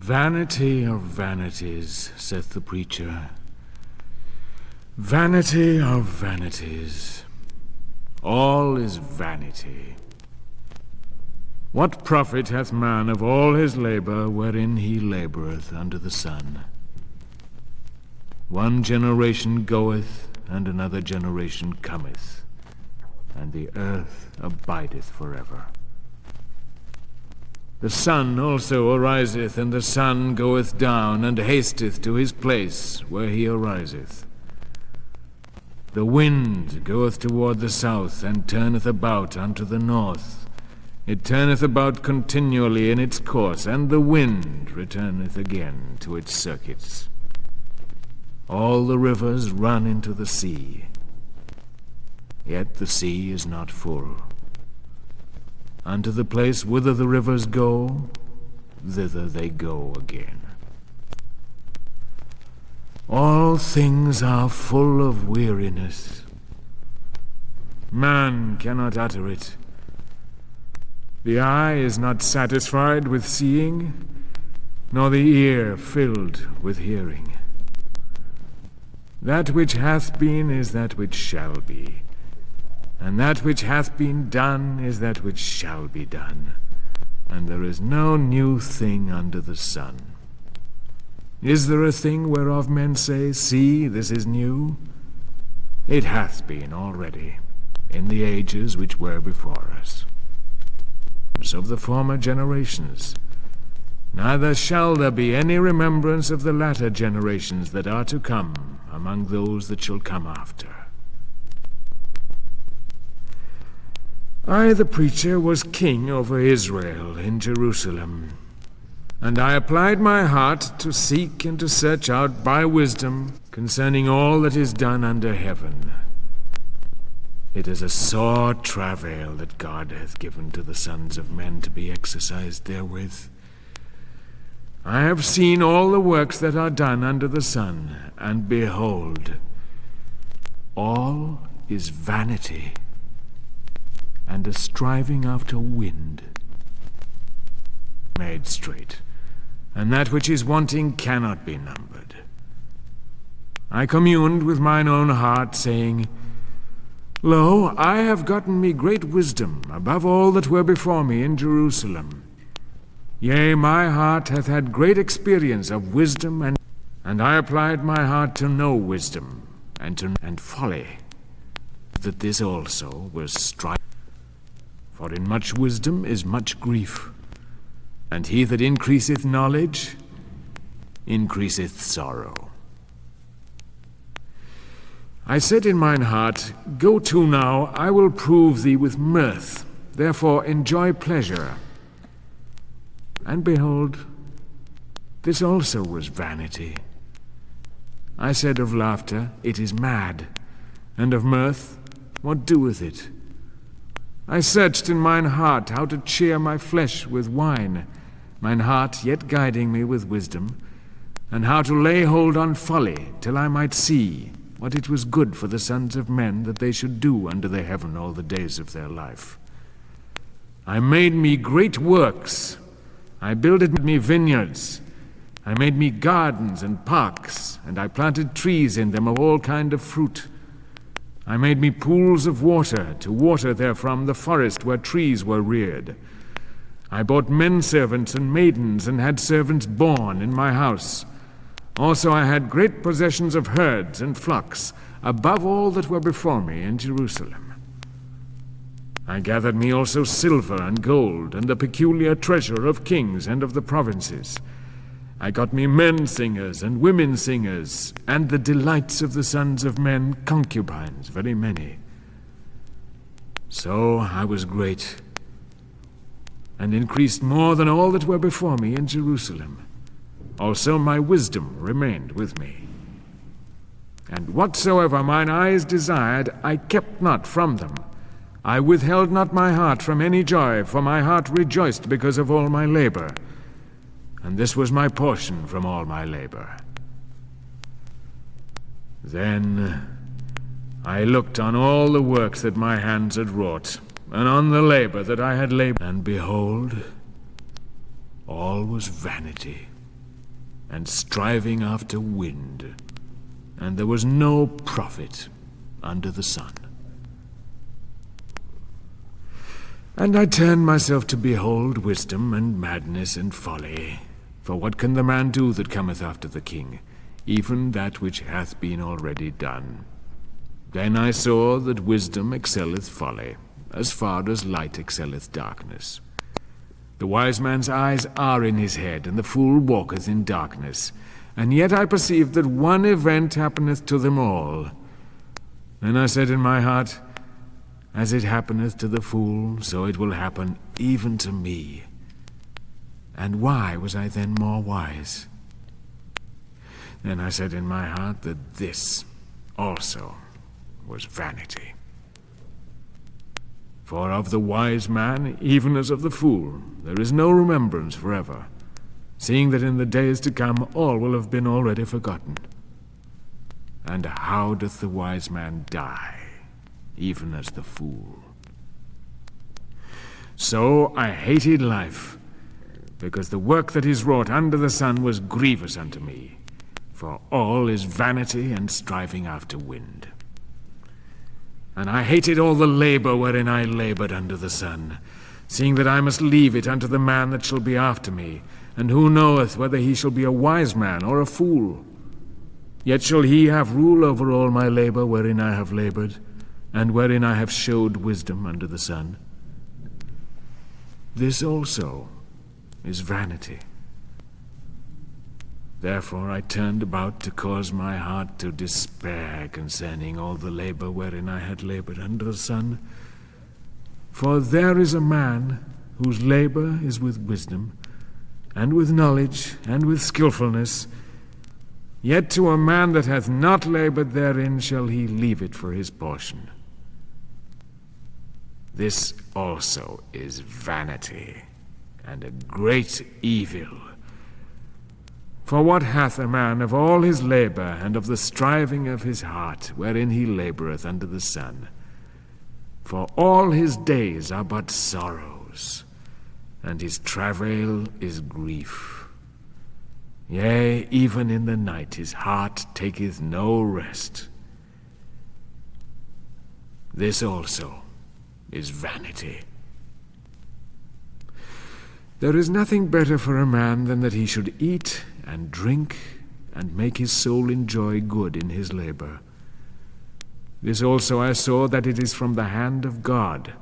Vanity of vanities, saith the preacher. Vanity of vanities. All is vanity. What profit hath man of all his labour wherein he laboureth under the sun? One generation goeth, and another generation cometh, and the earth abideth forever. The sun also ariseth, and the sun goeth down, and hasteth to his place where he ariseth. The wind goeth toward the south, and turneth about unto the north. It turneth about continually in its course, and the wind returneth again to its circuits. All the rivers run into the sea, yet the sea is not full. Unto the place whither the rivers go, thither they go again. All things are full of weariness. Man cannot utter it. The eye is not satisfied with seeing, nor the ear filled with hearing. That which hath been is that which shall be, and that which hath been done is that which shall be done, and there is no new thing under the sun. Is there a thing whereof men say, See, this is new? It hath been already, in the ages which were before us. Of the former generations, neither shall there be any remembrance of the latter generations that are to come among those that shall come after. I, the preacher, was king over Israel in Jerusalem, and I applied my heart to seek and to search out by wisdom concerning all that is done under heaven. It is a sore travail that God hath given to the sons of men to be exercised therewith. I have seen all the works that are done under the sun, and behold, all is vanity, and a striving after wind. Made straight, and that which is wanting cannot be numbered. I communed with mine own heart, saying, Lo, I have gotten me great wisdom above all that were before me in Jerusalem. Yea, my heart hath had great experience of wisdom, and I applied my heart to know wisdom, and folly, that this also was strife. For in much wisdom is much grief, and he that increaseth knowledge increaseth sorrow. I said in mine heart, Go to now, I will prove thee with mirth, therefore enjoy pleasure. And behold, this also was vanity. I said of laughter, It is mad, and of mirth, what doeth it? I searched in mine heart how to cheer my flesh with wine, mine heart yet guiding me with wisdom, and how to lay hold on folly, till I might see what it was good for the sons of men that they should do under the heaven all the days of their life. I made me great works. I builded me vineyards. I made me gardens and parks, and I planted trees in them of all kind of fruit. I made me pools of water, to water therefrom the forest where trees were reared. I bought men servants and maidens, and had servants born in my house. Also I had great possessions of herds and flocks, above all that were before me in Jerusalem. I gathered me also silver and gold, and the peculiar treasure of kings and of the provinces. I got me men singers and women singers, and the delights of the sons of men, concubines, very many. So I was great, and increased more than all that were before me in Jerusalem. Also my wisdom remained with me. And whatsoever mine eyes desired, I kept not from them. I withheld not my heart from any joy, for my heart rejoiced because of all my labor. And this was my portion from all my labor. Then I looked on all the works that my hands had wrought, and on the labor that I had labored, and behold, all was vanity and striving after wind, and there was no profit under the sun. And I turned myself to behold wisdom and madness and folly. For what can the man do that cometh after the king? Even that which hath been already done. Then I saw that wisdom excelleth folly, as far as light excelleth darkness. The wise man's eyes are in his head, and the fool walketh in darkness. And yet I perceived that one event happeneth to them all. Then I said in my heart, as it happeneth to the fool, so it will happen even to me. And why was I then more wise? Then I said in my heart that this also was vanity. For of the wise man, even as of the fool, there is no remembrance forever, seeing that in the days to come all will have been already forgotten. And how doth the wise man die, even as the fool? So I hated life, because the work that is wrought under the sun was grievous unto me, for all is vanity and striving after wind. And I hated all the labor wherein I labored under the sun, seeing that I must leave it unto the man that shall be after me, and who knoweth whether he shall be a wise man or a fool? Yet shall he have rule over all my labor wherein I have labored, and wherein I have showed wisdom under the sun. This also is vanity. Therefore I turned about to cause my heart to despair concerning all the labor wherein I had labored under the sun. For there is a man whose labor is with wisdom, and with knowledge, and with skillfulness. Yet to a man that hath not labored therein shall he leave it for his portion. This also is vanity, and a great evil. For what hath a man of all his labor, and of the striving of his heart, wherein he laboureth under the sun? For all his days are but sorrows, and his travail is grief. Yea, even in the night his heart taketh no rest. This also is vanity. There is nothing better for a man than that he should eat and drink, and make his soul enjoy good in his labor. This also I saw, that it is from the hand of God.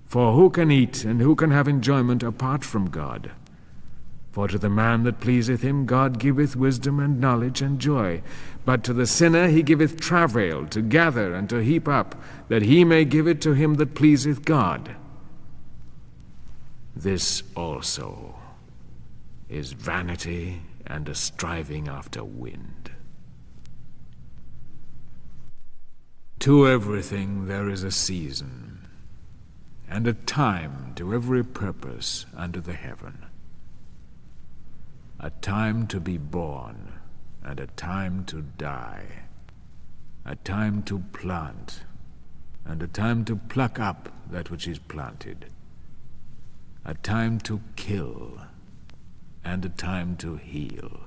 For who can eat, and who can have enjoyment apart from God? For to the man that pleaseth him God giveth wisdom and knowledge and joy. But to the sinner he giveth travail, to gather and to heap up, that he may give it to him that pleaseth God. This also is vanity and a striving after wind. To everything there is a season, and a time to every purpose under the heaven. A time to be born, and a time to die. A time to plant, and a time to pluck up that which is planted. A time to kill, and a time to heal.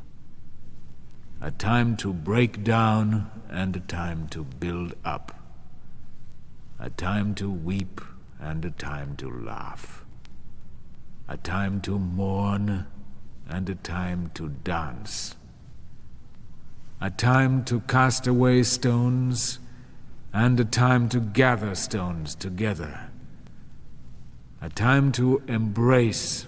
A time to break down, and a time to build up. A time to weep, and a time to laugh. A time to mourn, and a time to dance. A time to cast away stones, and a time to gather stones together. A time to embrace,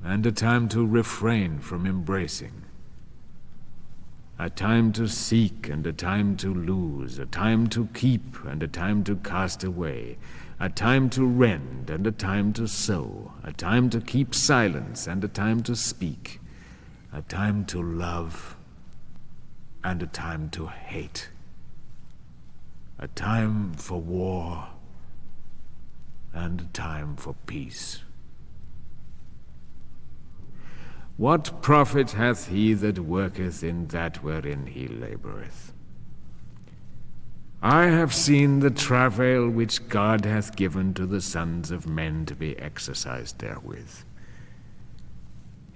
and a time to refrain from embracing. A time to seek, and a time to lose. A time to keep, and a time to cast away. A time to rend, and a time to sow. A time to keep silence, and a time to speak. A time to love, and a time to hate. A time for war, and a time for peace. What profit hath he that worketh in that wherein he laboureth? I have seen the travail which God hath given to the sons of men to be exercised therewith.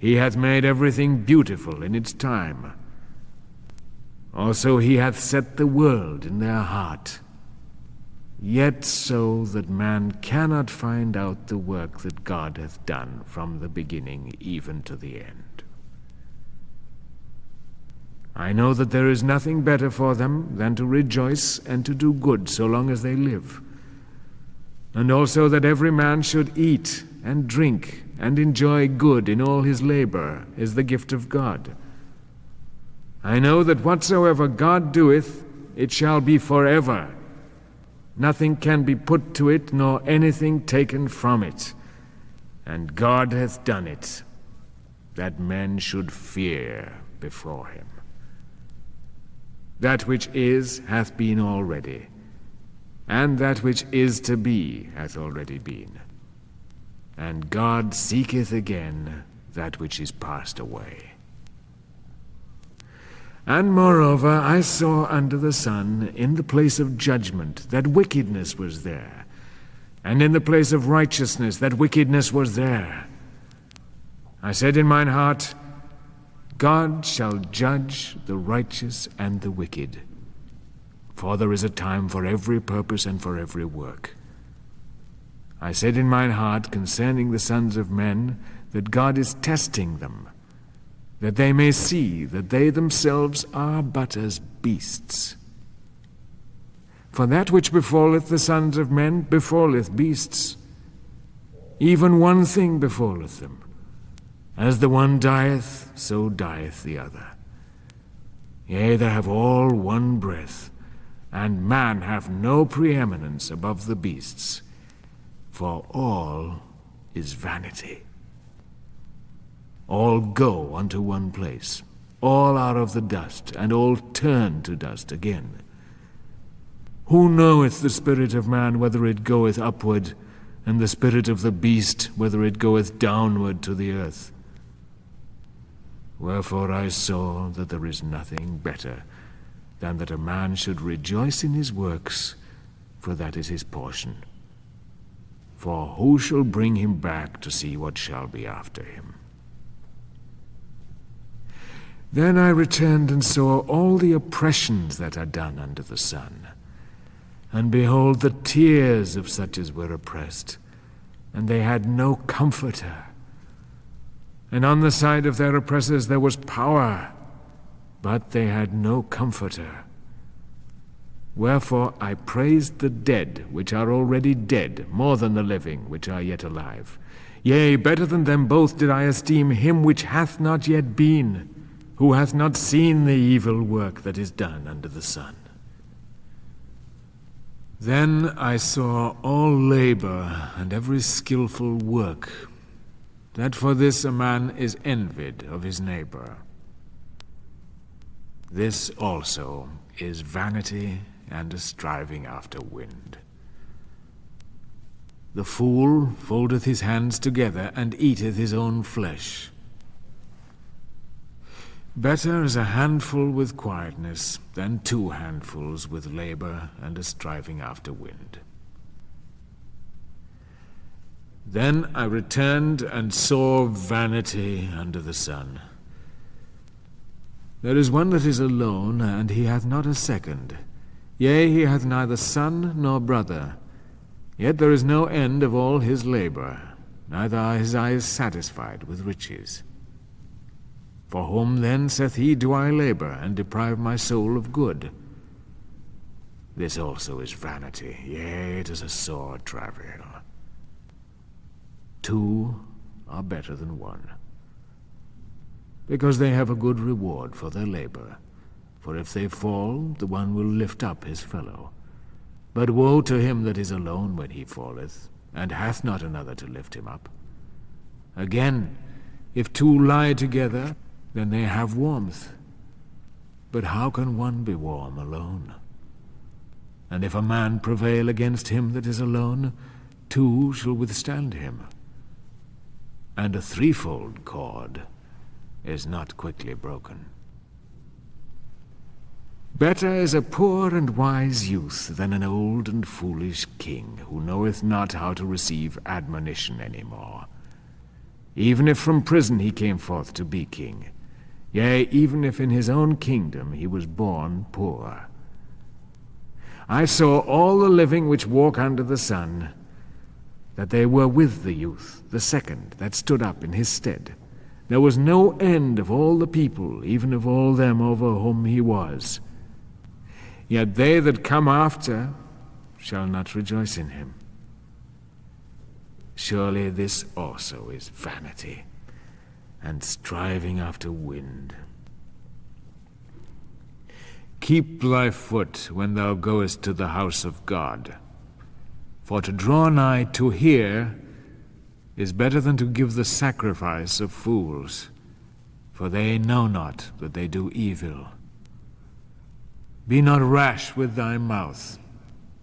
He hath made everything beautiful in its time. Also he hath set the world in their heart, yet so that man cannot find out the work that God hath done from the beginning even to the end. I know that there is nothing better for them than to rejoice and to do good so long as they live, and also that every man should eat and drink and enjoy good in all his labor is the gift of God. I know that whatsoever God doeth, it shall be forever. Nothing can be put to it, nor anything taken from it. And God hath done it, that men should fear before him. That which is hath been already, and that which is to be hath already been. And God seeketh again that which is passed away. And moreover, I saw under the sun, in the place of judgment, that wickedness was there, and in the place of righteousness, that wickedness was there. I said in mine heart, God shall judge the righteous and the wicked, for there is a time for every purpose and for every work. I said in mine heart concerning the sons of men, that God is testing them, that they may see that they themselves are but as beasts. For that which befalleth the sons of men befalleth beasts. Even one thing befalleth them. As the one dieth, so dieth the other. Yea, they have all one breath, and man hath no preeminence above the beasts, for all is vanity. All go unto one place, all are of the dust, and all turn to dust again. Who knoweth the spirit of man, whether it goeth upward, and the spirit of the beast, whether it goeth downward to the earth? Wherefore I saw that there is nothing better than that a man should rejoice in his works, for that is his portion. For who shall bring him back to see what shall be after him? Then I returned and saw all the oppressions that are done under the sun. And behold, the tears of such as were oppressed, and they had no comforter. And on the side of their oppressors there was power, but they had no comforter. Wherefore I praised the dead which are already dead, more than the living which are yet alive. Yea, better than them both did I esteem him which hath not yet been, who hath not seen the evil work that is done under the sun. Then I saw all labor and every skillful work, that for this a man is envied of his neighbor. This also is vanity and a striving after wind. The fool foldeth his hands together and eateth his own flesh. Better is a handful with quietness than 2 handfuls with labor and a striving after wind. Then I returned and saw vanity under the sun. There is one that is alone, and he hath not a second. Yea, he hath neither son nor brother. Yet there is no end of all his labor, neither are his eyes satisfied with riches. For whom then, saith he, do I labor, and deprive my soul of good? This also is vanity, yea, it is a sore travail. 2 are better than 1, because they have a good reward for their labor. For if they fall, the one will lift up his fellow. But woe to him that is alone when he falleth, and hath not another to lift him up. Again, if 2 lie together, then they have warmth. But how can one be warm alone? And if a man prevail against him that is alone, 2 shall withstand him. And a threefold cord is not quickly broken. Better is a poor and wise youth than an old and foolish king, who knoweth not how to receive admonition any more. even if from prison he came forth to be king, yea, even if in his own kingdom he was born poor. I saw all the living which walk under the sun, that they were with the youth, the second, that stood up in his stead. There was no end of all the people, even of all them over whom he was. Yet they that come after shall not rejoice in him. Surely this also is vanity, and striving after wind. Keep thy foot when thou goest to the house of God. For to draw nigh to hear is better than to give the sacrifice of fools, for they know not that they do evil. Be not rash with thy mouth,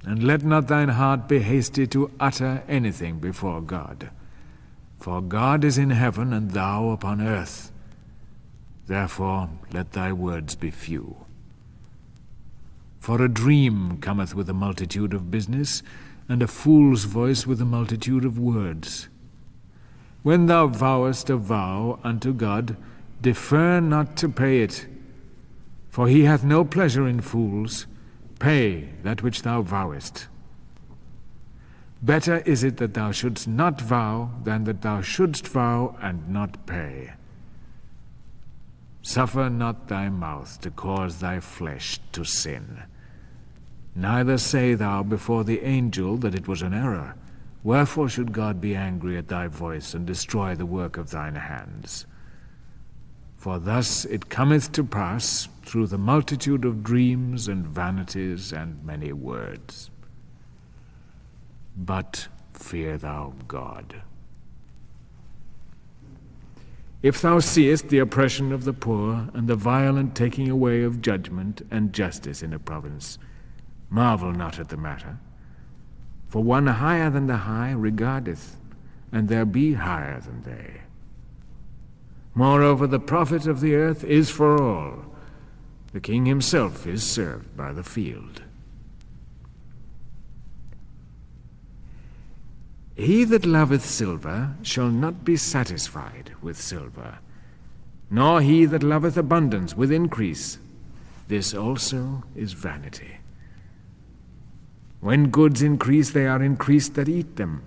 and let not thine heart be hasty to utter anything before God. For God is in heaven, and thou upon earth. Therefore let thy words be few. For a dream cometh with a multitude of business, and a fool's voice with a multitude of words. When thou vowest a vow unto God, defer not to pay it, for he hath no pleasure in fools. Pay that which thou vowest. Better is it that thou shouldst not vow than that thou shouldst vow and not pay. Suffer not thy mouth to cause thy flesh to sin. Neither say thou before the angel that it was an error. Wherefore should God be angry at thy voice, and destroy the work of thine hands? For thus it cometh to pass through the multitude of dreams and vanities and many words. But fear thou God. If thou seest the oppression of the poor, and the violent taking away of judgment and justice in a province, marvel not at the matter. For one higher than the high regardeth, and there be higher than they. Moreover, the profit of the earth is for all. The king himself is served by the field. He that loveth silver shall not be satisfied with silver, nor he that loveth abundance with increase. This also is vanity. When goods increase, they are increased that eat them.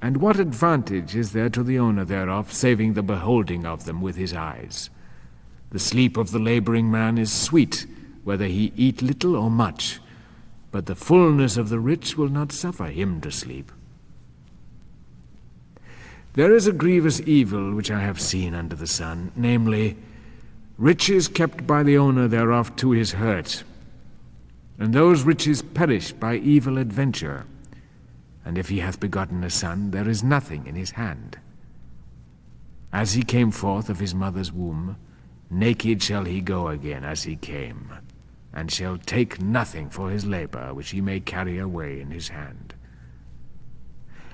And what advantage is there to the owner thereof, saving the beholding of them with his eyes? The sleep of the laboring man is sweet, whether he eat little or much, but the fullness of the rich will not suffer him to sleep. There is a grievous evil which I have seen under the sun, namely, riches kept by the owner thereof to his hurt, and those riches perish by evil adventure. And if he hath begotten a son, there is nothing in his hand. As he came forth of his mother's womb, naked shall he go again as he came, and shall take nothing for his labor which he may carry away in his hand.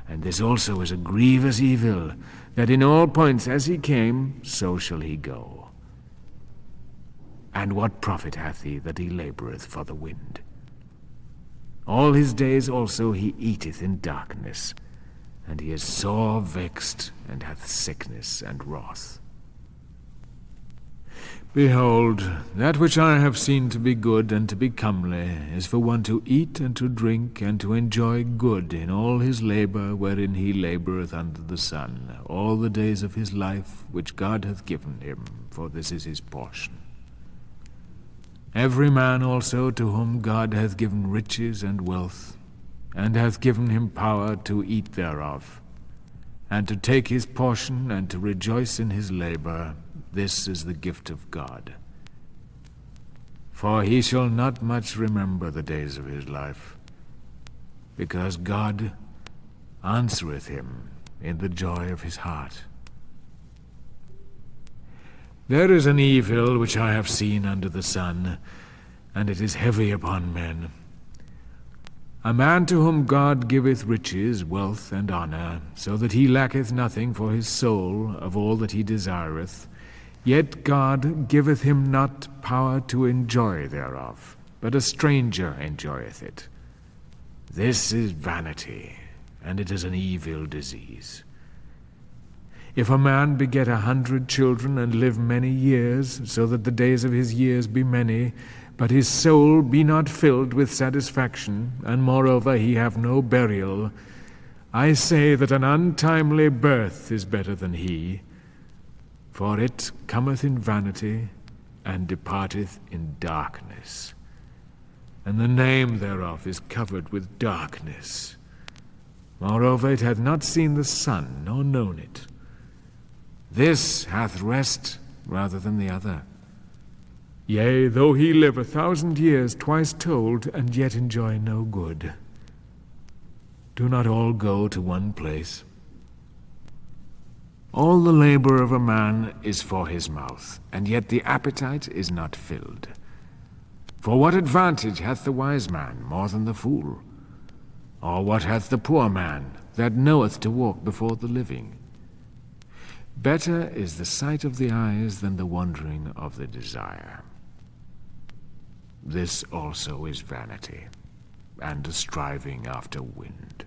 And this also is a grievous evil, that in all points as he came, so shall he go. And what profit hath he that he laboureth for the wind? All his days also he eateth in darkness, and he is sore vexed, and hath sickness and wrath. Behold, that which I have seen to be good and to be comely is for one to eat and to drink and to enjoy good in all his labour wherein he laboureth under the sun, all the days of his life which God hath given him, for this is his portion. Every man also to whom God hath given riches and wealth, and hath given him power to eat thereof, and to take his portion and to rejoice in his labour, this is the gift of God. For he shall not much remember the days of his life, because God answereth him in the joy of his heart. There is an evil which I have seen under the sun, and it is heavy upon men. A man to whom God giveth riches, wealth, and honour, so that he lacketh nothing for his soul of all that he desireth, yet God giveth him not power to enjoy thereof, but a stranger enjoyeth it. This is vanity, and it is an evil disease. If a man beget 100 children and live many years, so that the days of his years be many, but his soul be not filled with satisfaction, and moreover he have no burial, I say that an untimely birth is better than he, for it cometh in vanity, and departeth in darkness, and the name thereof is covered with darkness. Moreover it hath not seen the sun, nor known it. This hath rest rather than the other. Yea, though he live 1,000 years twice told, and yet enjoy no good. Do not all go to one place? All the labor of a man is for his mouth, and yet the appetite is not filled. For what advantage hath the wise man more than the fool? Or what hath the poor man that knoweth to walk before the living? Better is the sight of the eyes than the wandering of the desire. This also is vanity, and a striving after wind.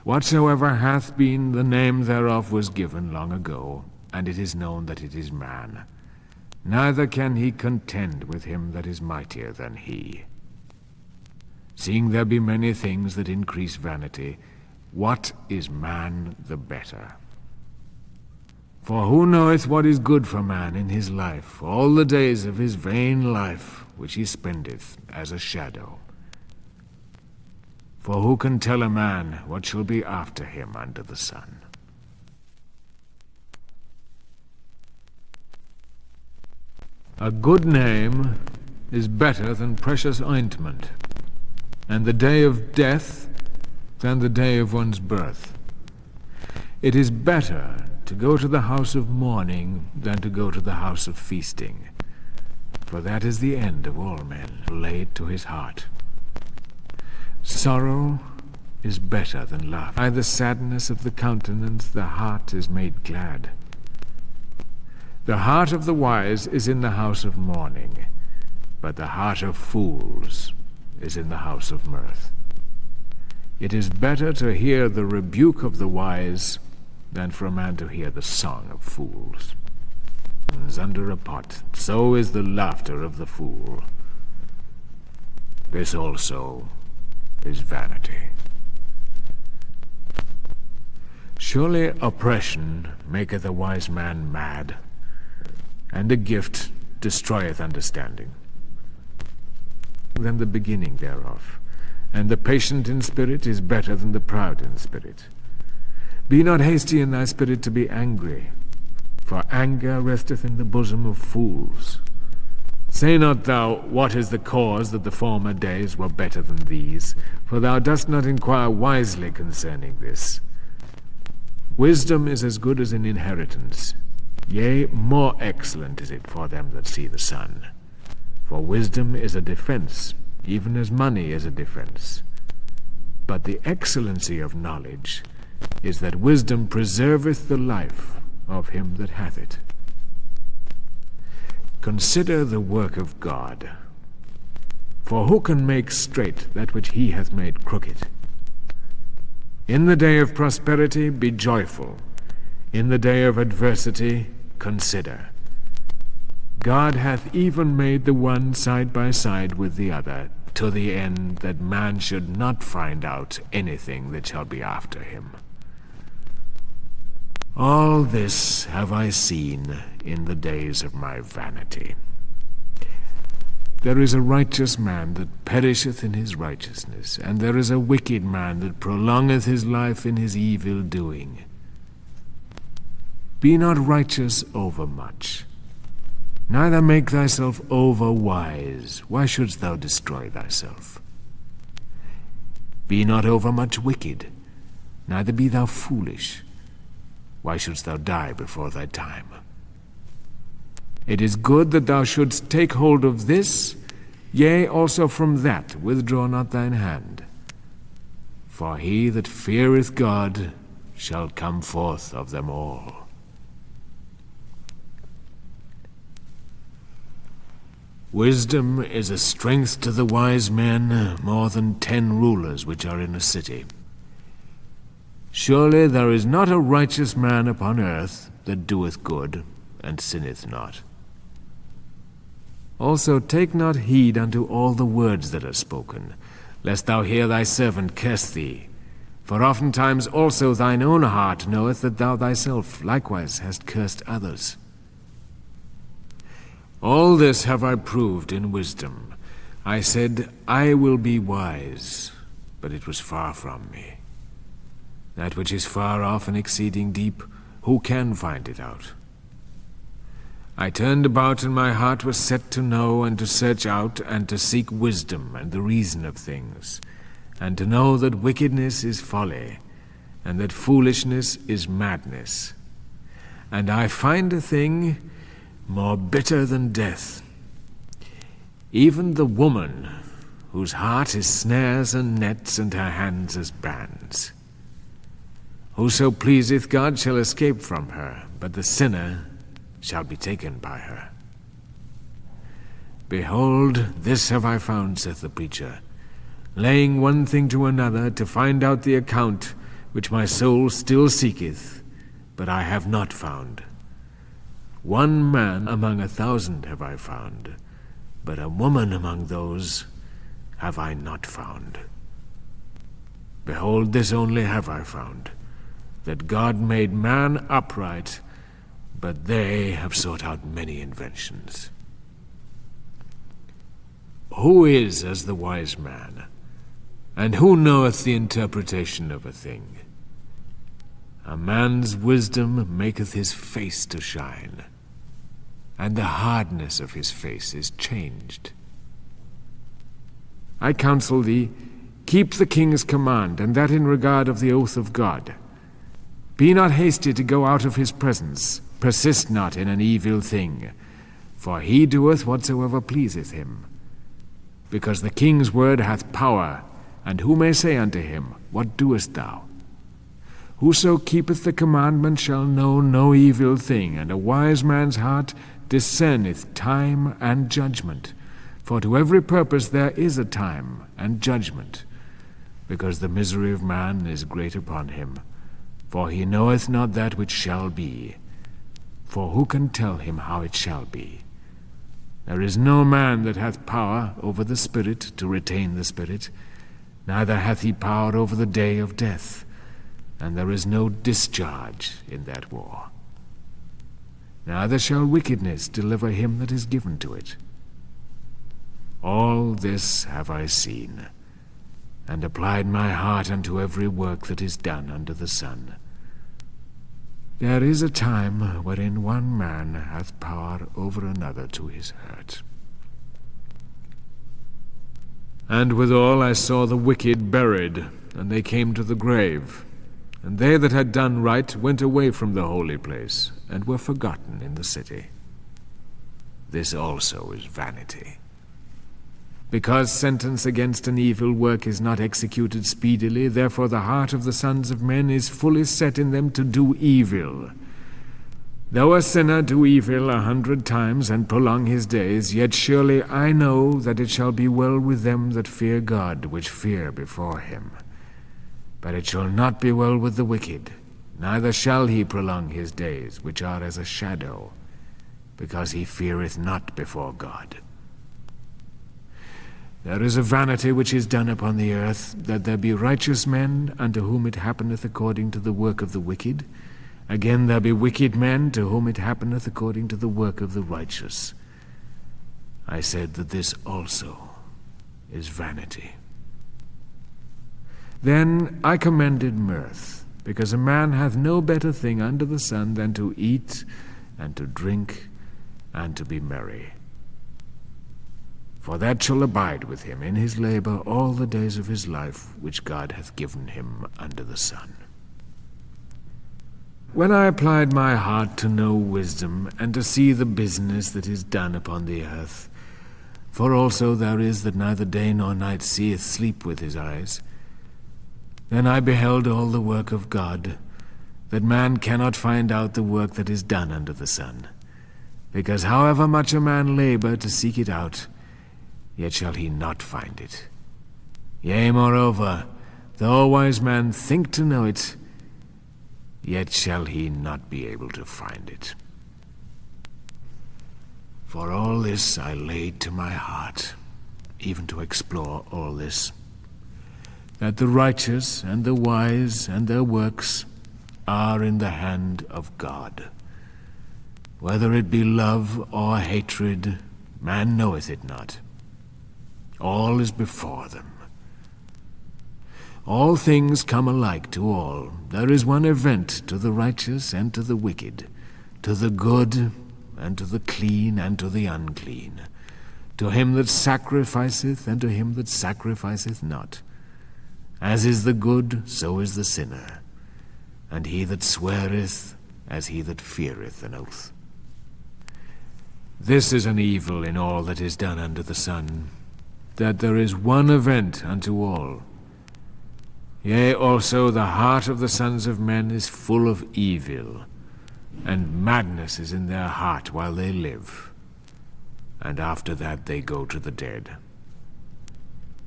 Whatsoever hath been, the name thereof was given long ago, and it is known that it is man. Neither can he contend with him that is mightier than he. Seeing there be many things that increase vanity, what is man the better? For who knoweth what is good for man in his life, all the days of his vain life, which he spendeth as a shadow? For who can tell a man what shall be after him under the sun? A good name is better than precious ointment, and the day of death than the day of one's birth. It is better to go to the house of mourning than to go to the house of feasting, for that is the end of all men, laid to his heart. Sorrow is better than laughter. By the sadness of the countenance the heart is made glad. The heart of the wise is in the house of mourning, but the heart of fools is in the house of mirth. It is better to hear the rebuke of the wise than for a man to hear the song of fools. As under a pot, so is the laughter of the fool. This also is vanity. Surely oppression maketh a wise man mad, and a gift destroyeth understanding. Than the beginning thereof, and the patient in spirit is better than the proud in spirit. Be not hasty in thy spirit to be angry, for anger resteth in the bosom of fools. Say not thou, what is the cause that the former days were better than these? For thou dost not inquire wisely concerning this. Wisdom is as good as an inheritance, yea, more excellent is it for them that see the sun. For wisdom is a defense, even as money is a defense. But the excellency of knowledge is that wisdom preserveth the life of him that hath it. Consider the work of God. For who can make straight that which he hath made crooked? In the day of prosperity be joyful. In the day of adversity consider. God hath even made the one side by side with the other, to the end that man should not find out anything that shall be after him. All this have I seen in the days of my vanity. There is a righteous man that perisheth in his righteousness, and there is a wicked man that prolongeth his life in his evil doing. Be not righteous overmuch, neither make thyself over wise. Why shouldst thou destroy thyself? Be not overmuch wicked, neither be thou foolish. Why shouldst thou die before thy time? It is good that thou shouldst take hold of this, yea, also from that withdraw not thine hand. For he that feareth God shall come forth of them all. Wisdom is a strength to the wise men, more than 10 rulers which are in a city. Surely there is not a righteous man upon earth that doeth good, and sinneth not. Also take not heed unto all the words that are spoken, lest thou hear thy servant curse thee. For oftentimes also thine own heart knoweth that thou thyself likewise hast cursed others. All this have I proved in wisdom. I said, I will be wise, but it was far from me. That which is far off and exceeding deep, who can find it out? I turned about, and my heart was set to know and to search out and to seek wisdom and the reason of things, and to know that wickedness is folly, and that foolishness is madness. And I find a thing more bitter than death, even the woman whose heart is snares and nets, and her hands as bands. Whoso pleaseth God shall escape from her, but the sinner shall be taken by her. Behold, this have I found, saith the preacher, laying one thing to another, to find out the account which my soul still seeketh, but I have not found. One man among 1,000 have I found, but a woman among those have I not found. Behold, this only have I found, that God made man upright, but they have sought out many inventions. Who is as the wise man? And who knoweth the interpretation of a thing? A man's wisdom maketh his face to shine, and the hardness of his face is changed. I counsel thee, keep the king's command, and that in regard of the oath of God. Be not hasty to go out of his presence, persist not in an evil thing, for he doeth whatsoever pleaseth him. Because the king's word hath power, and who may say unto him, What doest thou? Whoso keepeth the commandment shall know no evil thing, and a wise man's heart discerneth time and judgment. For to every purpose there is a time and judgment, because the misery of man is great upon him. For he knoweth not that which shall be. For who can tell him how it shall be? There is no man that hath power over the spirit to retain the spirit, neither hath he power over the day of death, and there is no discharge in that war. Neither shall wickedness deliver him that is given to it. All this have I seen, and applied my heart unto every work that is done under the sun. There is a time wherein one man hath power over another to his hurt. And withal I saw the wicked buried, and they came to the grave. And they that had done right went away from the holy place, and were forgotten in the city. This also is vanity. Because sentence against an evil work is not executed speedily, therefore the heart of the sons of men is fully set in them to do evil. Though a sinner do evil 100 times and prolong his days, yet surely I know that it shall be well with them that fear God, which fear before him. But it shall not be well with the wicked, neither shall he prolong his days, which are as a shadow, because he feareth not before God. There is a vanity which is done upon the earth, that there be righteous men, unto whom it happeneth according to the work of the wicked. Again there be wicked men, to whom it happeneth according to the work of the righteous. I said that this also is vanity. Then I commended mirth, because a man hath no better thing under the sun than to eat, and to drink, and to be merry. For that shall abide with him in his labor all the days of his life, which God hath given him under the sun. When I applied my heart to know wisdom, and to see the business that is done upon the earth, for also there is that neither day nor night seeth sleep with his eyes, then I beheld all the work of God, that man cannot find out the work that is done under the sun. Because however much a man labor to seek it out, yet shall he not find it. Yea, moreover, though a wise man think to know it, yet shall he not be able to find it. For all this I laid to my heart, even to explore all this, that the righteous and the wise and their works are in the hand of God. Whether it be love or hatred, man knoweth it not. All is before them. All things come alike to all. There is one event to the righteous and to the wicked, to the good and to the clean and to the unclean, to him that sacrificeth and to him that sacrificeth not. As is the good, so is the sinner, and he that sweareth as he that feareth an oath. This is an evil in all that is done under the sun, that there is one event unto all. Yea, also the heart of the sons of men is full of evil, and madness is in their heart while they live, and after that they go to the dead.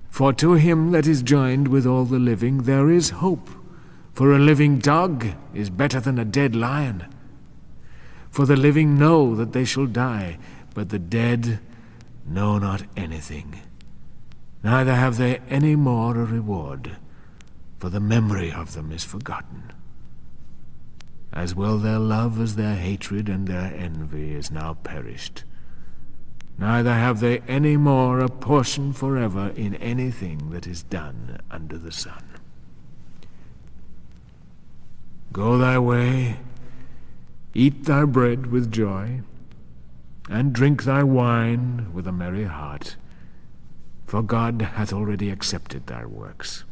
For to him that is joined with all the living there is hope, for a living dog is better than a dead lion. For the living know that they shall die, but the dead know not anything, neither have they any more a reward, for the memory of them is forgotten. As well their love as their hatred and their envy is now perished. Neither have they any more a portion forever in anything that is done under the sun. Go thy way, eat thy bread with joy, and drink thy wine with a merry heart, for God hath already accepted thy works.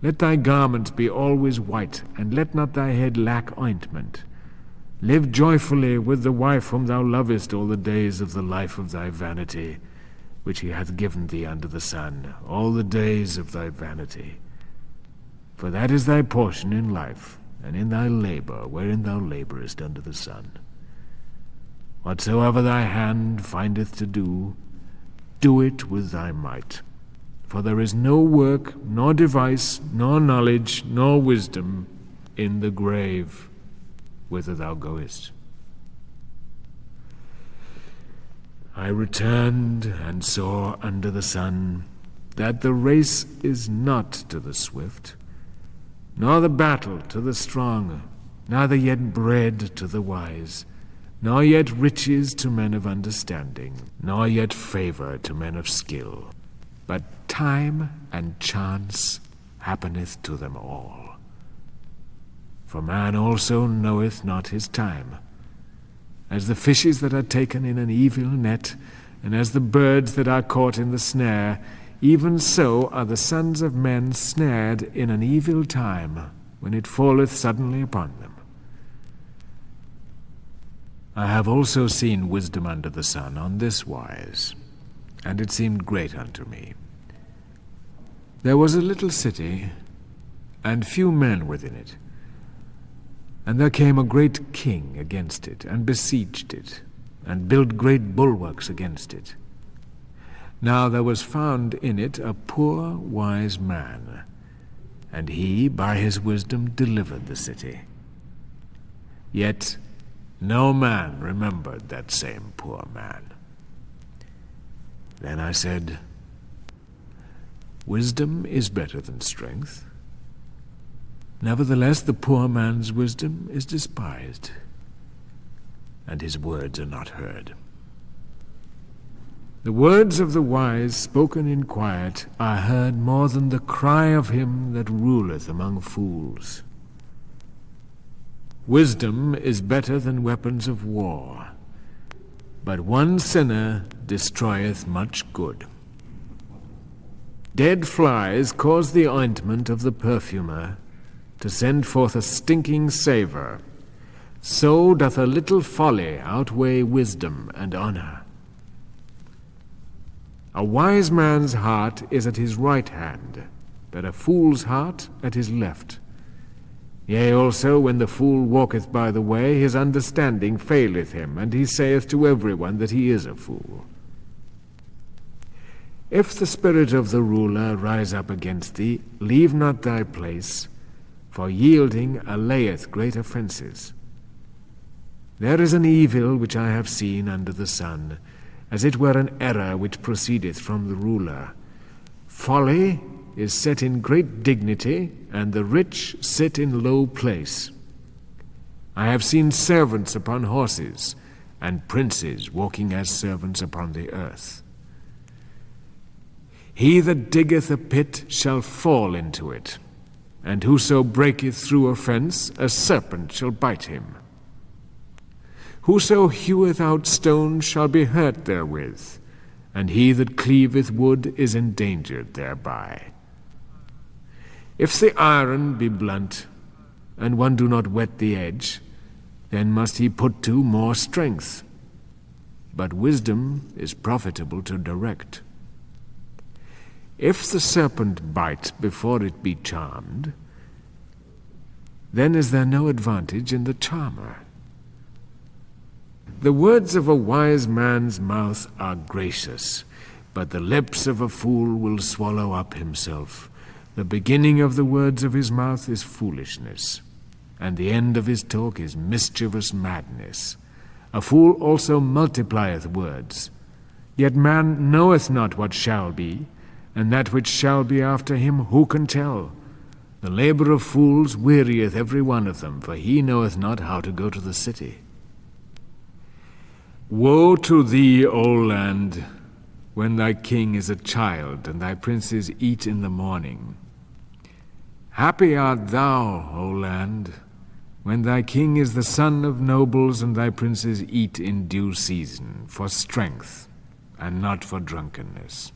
Let thy garments be always white, and let not thy head lack ointment. Live joyfully with the wife whom thou lovest all the days of the life of thy vanity, which he hath given thee under the sun, all the days of thy vanity. For that is thy portion in life, and in thy labor, wherein thou laborest under the sun. Whatsoever thy hand findeth to do, do it with thy might. For there is no work, nor device, nor knowledge, nor wisdom in the grave whither thou goest. I returned and saw under the sun that the race is not to the swift, nor the battle to the strong, neither yet bread to the wise, nor yet riches to men of understanding, nor yet favor to men of skill. But time and chance happeneth to them all. For man also knoweth not his time. As the fishes that are taken in an evil net, and as the birds that are caught in the snare, even so are the sons of men snared in an evil time, when it falleth suddenly upon them. I have also seen wisdom under the sun on this wise, and it seemed great unto me. There was a little city, and few men within it. And there came a great king against it, and besieged it, and built great bulwarks against it. Now there was found in it a poor wise man, and he by his wisdom delivered the city. Yet no man remembered that same poor man. Then I said, Wisdom is better than strength. Nevertheless, the poor man's wisdom is despised, and his words are not heard. The words of the wise spoken in quiet are heard more than the cry of him that ruleth among fools. Wisdom is better than weapons of war, but one sinner destroyeth much good. Dead flies cause the ointment of the perfumer to send forth a stinking savour. So doth a little folly outweigh wisdom and honor. A wise man's heart is at his right hand, but a fool's heart at his left. Yea, also, when the fool walketh by the way, his understanding faileth him, and he saith to everyone that he is a fool. If the spirit of the ruler rise up against thee, leave not thy place, for yielding allayeth great offences. There is an evil which I have seen under the sun, as it were an error which proceedeth from the ruler. Folly is set in great dignity, and the rich sit in low place. I have seen servants upon horses, and princes walking as servants upon the earth. He that diggeth a pit shall fall into it, and whoso breaketh through a fence, a serpent shall bite him. Whoso heweth out stones shall be hurt therewith, and he that cleaveth wood is endangered thereby. If the iron be blunt, and one do not whet the edge, then must he put to more strength. But wisdom is profitable to direct. If the serpent bite before it be charmed, then is there no advantage in the charmer. The words of a wise man's mouth are gracious, but the lips of a fool will swallow up himself. The beginning of the words of his mouth is foolishness, and the end of his talk is mischievous madness. A fool also multiplieth words. Yet man knoweth not what shall be, and that which shall be after him who can tell? The labor of fools wearieth every one of them, for he knoweth not how to go to the city. Woe to thee, O land, when thy king is a child, and thy princes eat in the morning. Happy art thou, O land, when thy king is the son of nobles, and thy princes eat in due season, for strength, and not for drunkenness.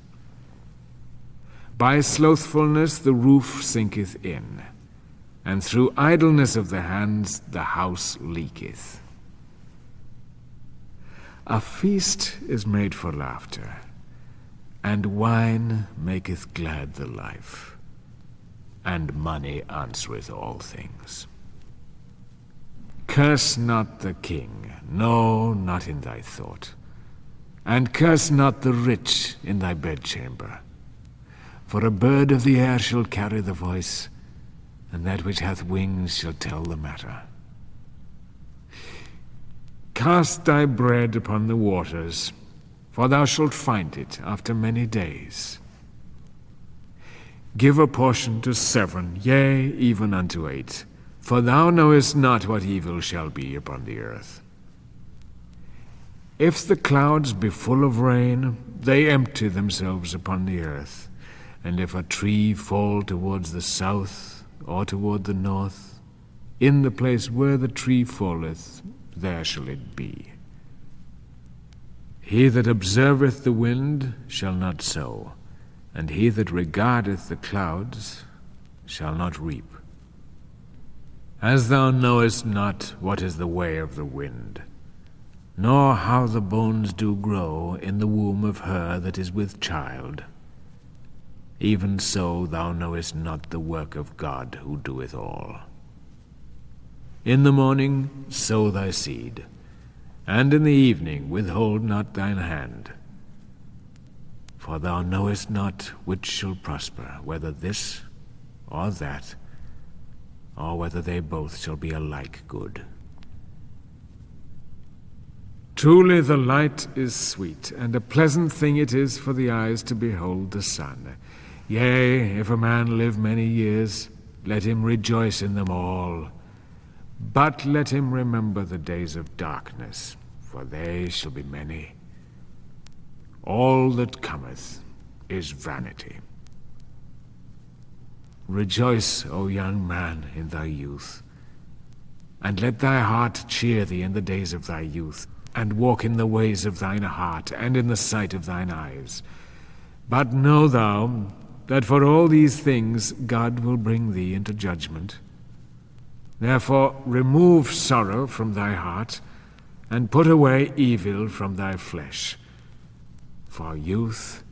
By slothfulness the roof sinketh in, and through idleness of the hands the house leaketh. A feast is made for laughter, and wine maketh glad the life, and money answereth all things. Curse not the king, no, not in thy thought, and curse not the rich in thy bedchamber. For a bird of the air shall carry the voice, and that which hath wings shall tell the matter. Cast thy bread upon the waters, for thou shalt find it after many days. Give a portion to 7, yea, even unto 8, for thou knowest not what evil shall be upon the earth. If the clouds be full of rain, they empty themselves upon the earth. And if a tree fall towards the south or toward the north, in the place where the tree falleth, there shall it be. He that observeth the wind shall not sow, and he that regardeth the clouds shall not reap. As thou knowest not what is the way of the wind, nor how the bones do grow in the womb of her that is with child, even so thou knowest not the work of God who doeth all. In the morning sow thy seed, and in the evening withhold not thine hand. For thou knowest not which shall prosper, whether this or that, or whether they both shall be alike good. Truly the light is sweet, and a pleasant thing it is for the eyes to behold the sun. Yea, if a man live many years, let him rejoice in them all. But let him remember the days of darkness, for they shall be many. All that cometh is vanity. Rejoice, O young man, in thy youth, and let thy heart cheer thee in the days of thy youth, and walk in the ways of thine heart, and in the sight of thine eyes. But know thou that for all these things God will bring thee into judgment. Therefore remove sorrow from thy heart, and put away evil from thy flesh. For youth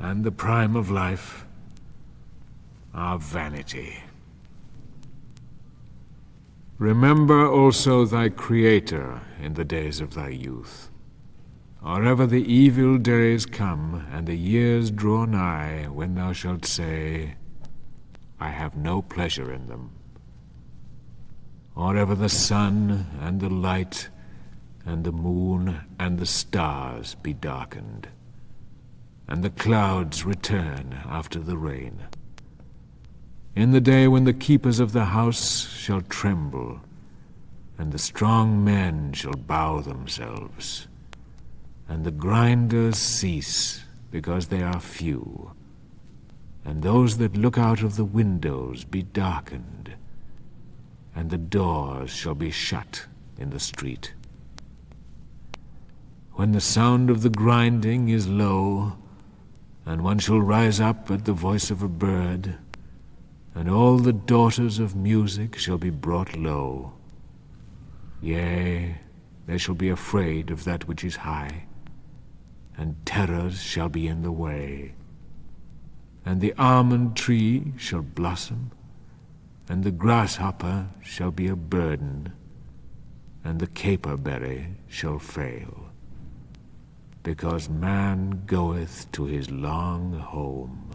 and the prime of life are vanity. Remember also thy Creator in the days of thy youth, or ever the evil days come, and the years draw nigh, when thou shalt say, I have no pleasure in them, or ever the sun and the light and the moon and the stars be darkened, and the clouds return after the rain. In the day when the keepers of the house shall tremble, and the strong men shall bow themselves, and the grinders cease, because they are few, and those that look out of the windows be darkened, and the doors shall be shut in the street. When the sound of the grinding is low, and one shall rise up at the voice of a bird, and all the daughters of music shall be brought low. Yea, they shall be afraid of that which is high, and terrors shall be in the way. And the almond tree shall blossom, and the grasshopper shall be a burden, and the caperberry shall fail, because man goeth to his long home,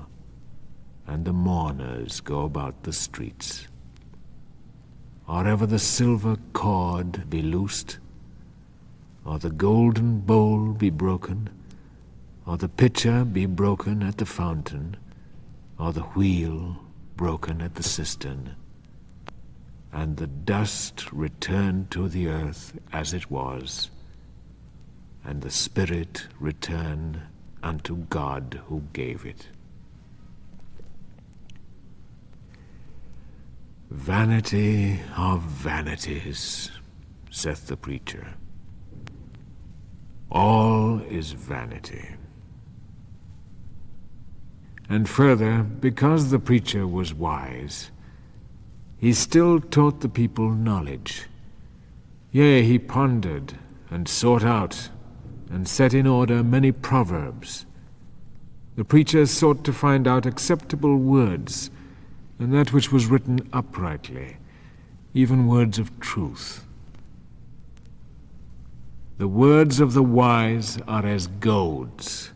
and the mourners go about the streets. Or ever the silver cord be loosed, or the golden bowl be broken, or the pitcher be broken at the fountain, or the wheel broken at the cistern, and the dust return to the earth as it was, and the spirit return unto God who gave it. Vanity of vanities, saith the preacher. All is vanity. And further, because the preacher was wise, he still taught the people knowledge. Yea, he pondered and sought out and set in order many proverbs. The preacher sought to find out acceptable words, and that which was written uprightly, even words of truth. The words of the wise are as goads,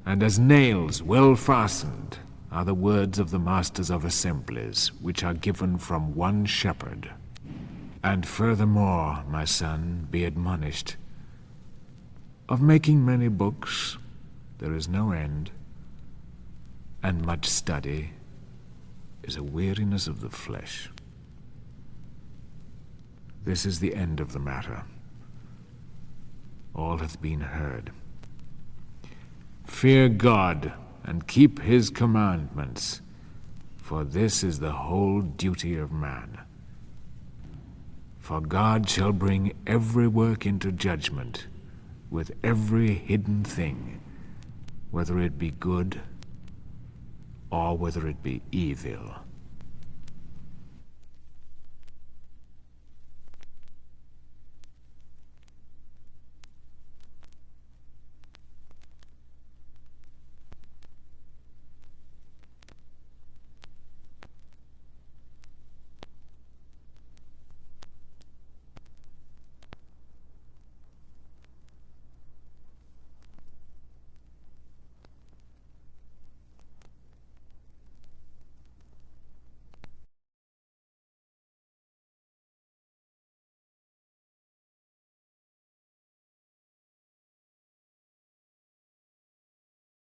and as nails well fastened are the words of the masters of assemblies, which are given from one shepherd. And furthermore, my son, be admonished. Of making many books there is no end, and much study is a weariness of the flesh. This is the end of the matter. All hath been heard. Fear God, and keep his commandments, for this is the whole duty of man. For God shall bring every work into judgment, with every hidden thing, whether it be good or whether it be evil.